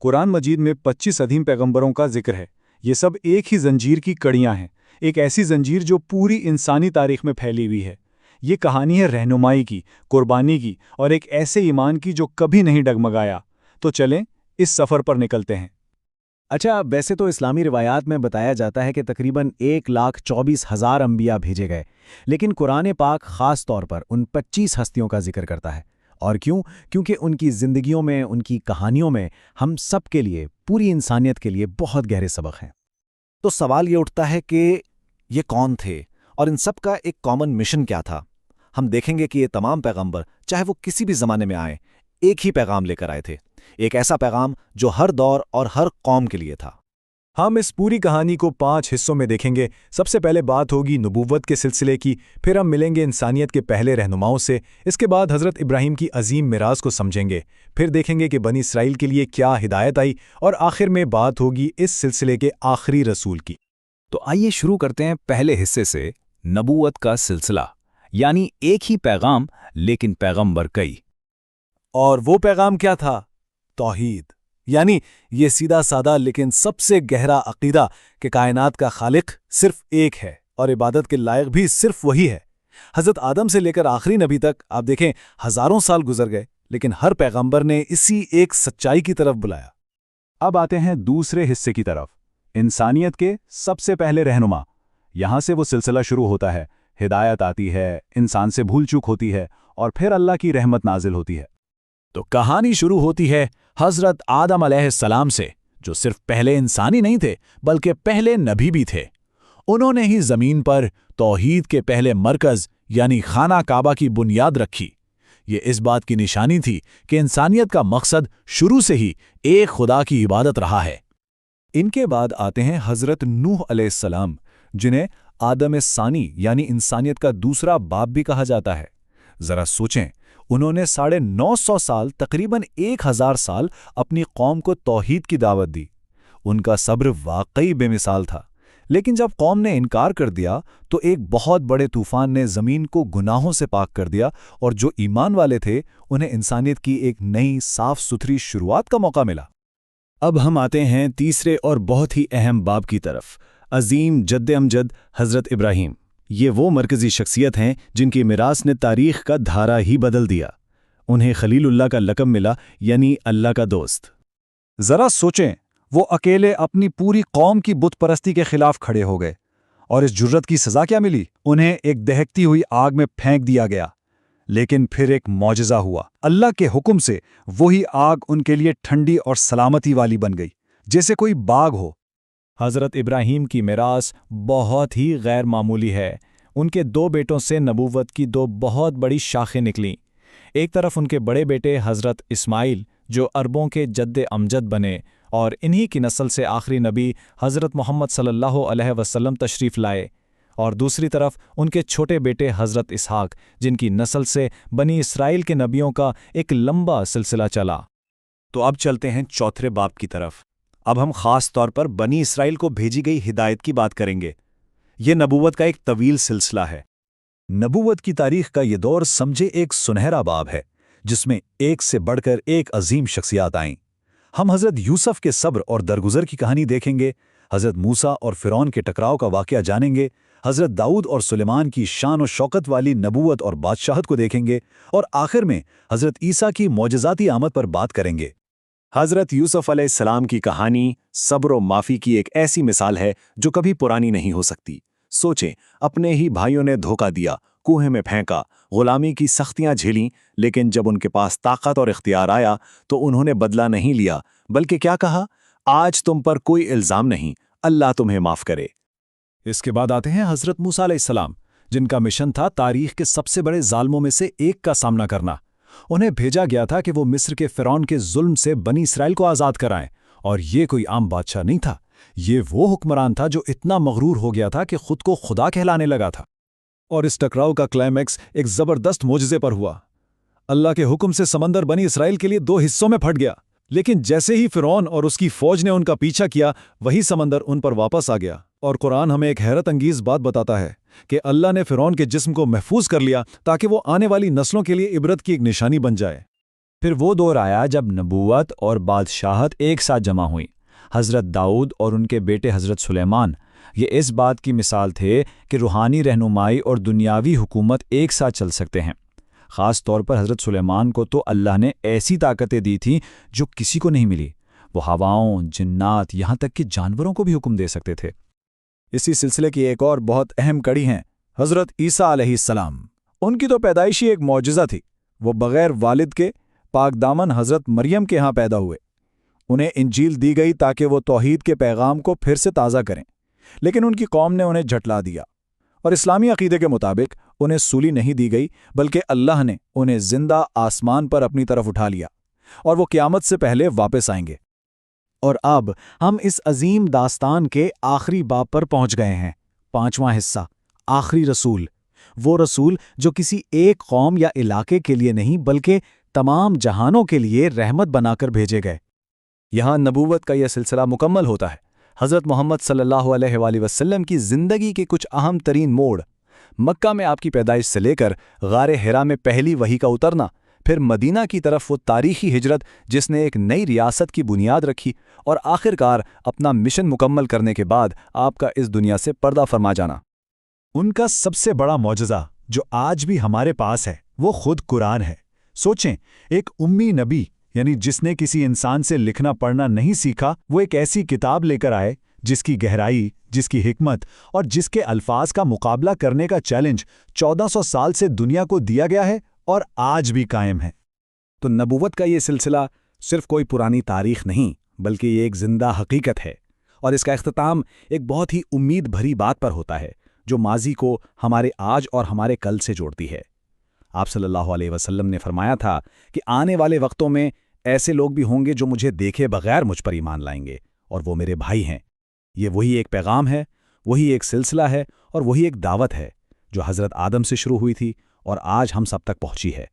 कुरान मजीद में 25 अदीम पैगंबरों का जिक्र है। ये सब एक ही जंजीर की कड़ियां हैं, एक ऐसी जंजीर जो पूरी इंसानी तारीख में फैली हुई है। ये कहानी है रहनुमाई की, कुर्बानी की और एक ऐसे ईमान की जो कभी नहीं डगमगाया। तो चलें इस सफ़र पर निकलते हैं। अच्छा, वैसे तो इस्लामी रिवायात में बताया जाता है कि तकरीबन 1,24,000 अंबिया भेजे गए, लेकिन कुरान पाक ख़ास तौर पर उन 25 हस्तियों का जिक्र करता है। और क्यों? क्योंकि उनकी ज़िंदगियों में, उनकी कहानियों में हम सब के लिए, पूरी इंसानियत के लिए बहुत गहरे सबक हैं। तो सवाल ये उठता है कि ये कौन थे और इन सब का एक कॉमन मिशन क्या था? हम देखेंगे कि ये तमाम पैगंबर, चाहे वो किसी भी ज़माने में आए, एक ही पैगाम लेकर आए थे। एक ऐसा पैगाम जो हर दौर और हर कौम के लिए था। हम इस पूरी कहानी को 5 हिस्सों में देखेंगे। सबसे पहले बात होगी नबूवत के सिलसिले की, फिर हम मिलेंगे इंसानियत के पहले रहनुमाओं से, इसके बाद हज़रत इब्राहीम की अजीम मिराज को समझेंगे, फिर देखेंगे कि बनी इसराइल के लिए क्या हिदायत आई, और आखिर में बात होगी इस सिलसिले के आखिरी रसूल की। तो आइए शुरू करते हैं पहले हिस्से से, नबूवत का सिलसिला, यानी एक ही पैगाम लेकिन पैगंबर कई। और वो पैगाम क्या था? तौहीद, यानी ये सीधा सादा लेकिन सबसे गहरा अकीदा कि कायनात का खालिक सिर्फ एक है और इबादत के लायक भी सिर्फ वही है। हज़रत आदम से लेकर आखिरी नबी तक आप देखें, हज़ारों साल गुजर गए, लेकिन हर पैगंबर ने इसी एक सच्चाई की तरफ बुलाया। अब आते हैं दूसरे हिस्से की तरफ, इंसानियत के सबसे पहले रहनुमा। यहाँ से वो सिलसिला शुरू होता है, हिदायत आती है, इंसान से भूल चूक होती है और फिर अल्लाह की रहमत नाजिल होती है। तो कहानी शुरू होती है हज़रत आदम अलैहिस्सलाम से, जो सिर्फ पहले इंसानी नहीं थे बल्कि पहले नबी भी थे। उन्होंने ही ज़मीन पर तौहीद के पहले मरकज़ यानी खाना काबा की बुनियाद रखी। ये इस बात की निशानी थी कि इंसानियत का मकसद शुरू से ही एक खुदा की इबादत रहा है। इनके बाद आते हैं हज़रत नूह अलैहिस्सलाम, जिन्हें आदम सानी यानी इंसानियत का दूसरा बाप भी कहा जाता है। ज़रा सोचें, उन्होंने 950 साल, तकरीबन 1000 साल अपनी कौम को तौहीद की दावत दी। उनका सब्र वाकई बेमिसाल था। लेकिन जब कौम ने इनकार कर दिया तो एक बहुत बड़े तूफान ने ज़मीन को गुनाहों से पाक कर दिया, और जो ईमान वाले थे उन्हें इंसानियत की एक नई साफ सुथरी शुरुआत का मौका मिला। अब हम आते हैं तीसरे और बहुत ही अहम बाब की तरफ, अजीम जद्द अमजद हज़रत इब्राहीम। ये वो मरकज़ी शख्सियत हैं जिनकी मिरास ने तारीख़ का धारा ही बदल दिया। उन्हें खलीलुल्लाह का लक़ब मिला, यानी अल्लाह का दोस्त। ज़रा सोचें, वो अकेले अपनी पूरी कौम की बुत परस्ती के खिलाफ खड़े हो गए, और इस जुर्रत की सज़ा क्या मिली? उन्हें एक दहकती हुई आग में फेंक दिया गया। लेकिन फिर एक मौजज़ा हुआ। अल्लाह के हुक्म से वही आग उनके लिए ठंडी और सलामती वाली बन गई, जैसे कोई बाग हो। हज़रत इब्राहीम की मिरास बहुत ही गैर मामूली है। उनके 2 बेटों से नबूवत की 2 बहुत बड़ी शाखें निकलीं। एक तरफ उनके बड़े बेटे हज़रत इस्माइल, जो अरबों के जद्द अमजद बने, और इन्हीं की नस्ल से आखिरी नबी हज़रत मोहम्मद सल्लल्लाहु अलैहि वसल्लम तशरीफ़ लाए, और दूसरी तरफ उनके छोटे बेटे हज़रत इसहाक, जिनकी नस्ल से बनी इसराइल के नबियों का एक लंबा सिलसिला चला। तो अब चलते हैं चौथे बाब की तरफ। अब हम ख़ास तौर पर बनी इसराइल को भेजी गई हिदायत की बात करेंगे। ये नबूवत का एक तवील सिलसिला है। नबूवत की तारीख का ये दौर समझे एक सुनहरा बाब है, जिसमें एक से बढ़कर एक अजीम शख्सियात आईं। हम हज़रत यूसुफ के सब्र और दरगुजर की कहानी देखेंगे, हज़रत मूसा और फ़िरौन के टकराव का वाक़या जानेंगे, हज़रत दाऊद और सुलेमान की शान और शौकत वाली नबूवत और बादशाहत को देखेंगे, और आखिर में हज़रत ईसा की मौजज़ाती आमद पर बात करेंगे। हज़रत यूसुफ अलैहिस्सलाम की कहानी सब्र और माफ़ी की एक ऐसी मिसाल है जो कभी पुरानी नहीं हो सकती। सोचें, अपने ही भाइयों ने धोखा दिया, कुएं में फेंका, गुलामी की सख्तियां झेलीं, लेकिन जब उनके पास ताकत और इख्तियार आया तो उन्होंने बदला नहीं लिया, बल्कि क्या कहा? आज तुम पर कोई इल्ज़ाम नहीं, अल्लाह तुम्हें माफ़ करे। इसके बाद आते हैं हज़रत मूसा अलैहिस्सलाम, जिनका मिशन था तारीख़ के सबसे बड़े ज़ालिमों में से एक का सामना करना। उन्हें भेजा गया था कि वो मिस्र के फ़िरौन के जुल्म से बनी इसराइल को आज़ाद कराएं, और ये कोई आम बादशाह नहीं था। ये वो हुक्मरान था जो इतना मगरूर हो गया था कि खुद को खुदा कहलाने लगा था। और इस टकराव का क्लाइमैक्स एक ज़बरदस्त मोजज़े पर हुआ। अल्लाह के हुक्म से समंदर बनी इसराइल के लिए 2 हिस्सों में फट गया, लेकिन जैसे ही फ़िरौन और उसकी फ़ौज ने उनका पीछा किया, वही समंदर उन पर वापस आ गया। और कुरान हमें एक हैरत अंगीज़ बात बताता है कि अल्लाह ने फ़िरौन के जिस्म को महफूज कर लिया ताकि वो आने वाली नस्लों के लिए इबरत की एक निशानी बन जाए। پھر وہ دور آیا جب نبوت اور بادشاہت ایک ساتھ جمع ہوئیں۔ حضرت داؤد اور ان کے بیٹے حضرت سلیمان یہ اس بات کی مثال تھے کہ روحانی رہنمائی اور دنیاوی حکومت ایک ساتھ چل سکتے ہیں۔ خاص طور پر حضرت سلیمان کو تو اللہ نے ایسی طاقتیں دی تھیں جو کسی کو نہیں ملی۔ وہ ہواؤں، جنات، یہاں تک کہ جانوروں کو بھی حکم دے سکتے تھے۔ اسی سلسلے کی ایک اور بہت اہم کڑی ہیں حضرت عیسیٰ علیہ السلام۔ ان کی تو پیدائشی ایک معجزہ تھی۔ وہ بغیر والد کے پاک دامن حضرت مریم کے ہاں پیدا ہوئے۔ انہیں انجیل دی گئی تاکہ وہ توحید کے پیغام کو پھر سے تازہ کریں، لیکن ان کی قوم نے انہیں جھٹلا دیا، اور اسلامی عقیدے کے مطابق انہیں سولی نہیں دی گئی، بلکہ اللہ نے انہیں زندہ آسمان پر اپنی طرف اٹھا لیا، اور وہ قیامت سے پہلے واپس آئیں گے۔ اور اب ہم اس عظیم داستان کے آخری باب پر پہنچ گئے ہیں، 5واں حصہ، آخری رسول۔ وہ رسول جو کسی ایک قوم یا علاقے کے لیے نہیں بلکہ تمام جہانوں کے لیے رحمت بنا کر بھیجے گئے۔ یہاں نبوت کا یہ سلسلہ مکمل ہوتا ہے۔ حضرت محمد صلی اللہ علیہ وآلہ وسلم کی زندگی کے کچھ اہم ترین موڑ، مکہ میں آپ کی پیدائش سے لے کر غار حرا میں پہلی وحی کا اترنا، پھر مدینہ کی طرف وہ تاریخی ہجرت جس نے ایک نئی ریاست کی بنیاد رکھی، اور آخرکار اپنا مشن مکمل کرنے کے بعد آپ کا اس دنیا سے پردہ فرما جانا۔ ان کا سب سے بڑا معجزہ جو آج بھی ہمارے پاس ہے وہ خود قرآن ہے۔ سوچیں، ایک امی نبی یعنی جس نے کسی انسان سے لکھنا پڑھنا نہیں سیکھا، وہ ایک ایسی کتاب لے کر آئے جس کی گہرائی، جس کی حکمت اور جس کے الفاظ کا مقابلہ کرنے کا چیلنج 1400 سال سے دنیا کو دیا گیا ہے اور آج بھی قائم ہے۔ تو نبوت کا یہ سلسلہ صرف کوئی پرانی تاریخ نہیں بلکہ یہ ایک زندہ حقیقت ہے، اور اس کا اختتام ایک بہت ہی امید بھری بات پر ہوتا ہے جو ماضی کو ہمارے آج اور ہمارے کل سے جوڑتی ہے۔ آپ صلی اللہ علیہ وسلم نے فرمایا تھا کہ آنے والے وقتوں میں ایسے لوگ بھی ہوں گے جو مجھے دیکھے بغیر مجھ پر ایمان لائیں گے، اور وہ میرے بھائی ہیں۔ یہ وہی ایک پیغام ہے، وہی ایک سلسلہ ہے، اور وہی ایک دعوت ہے جو حضرت آدم سے شروع ہوئی تھی اور آج ہم سب تک پہنچی ہے۔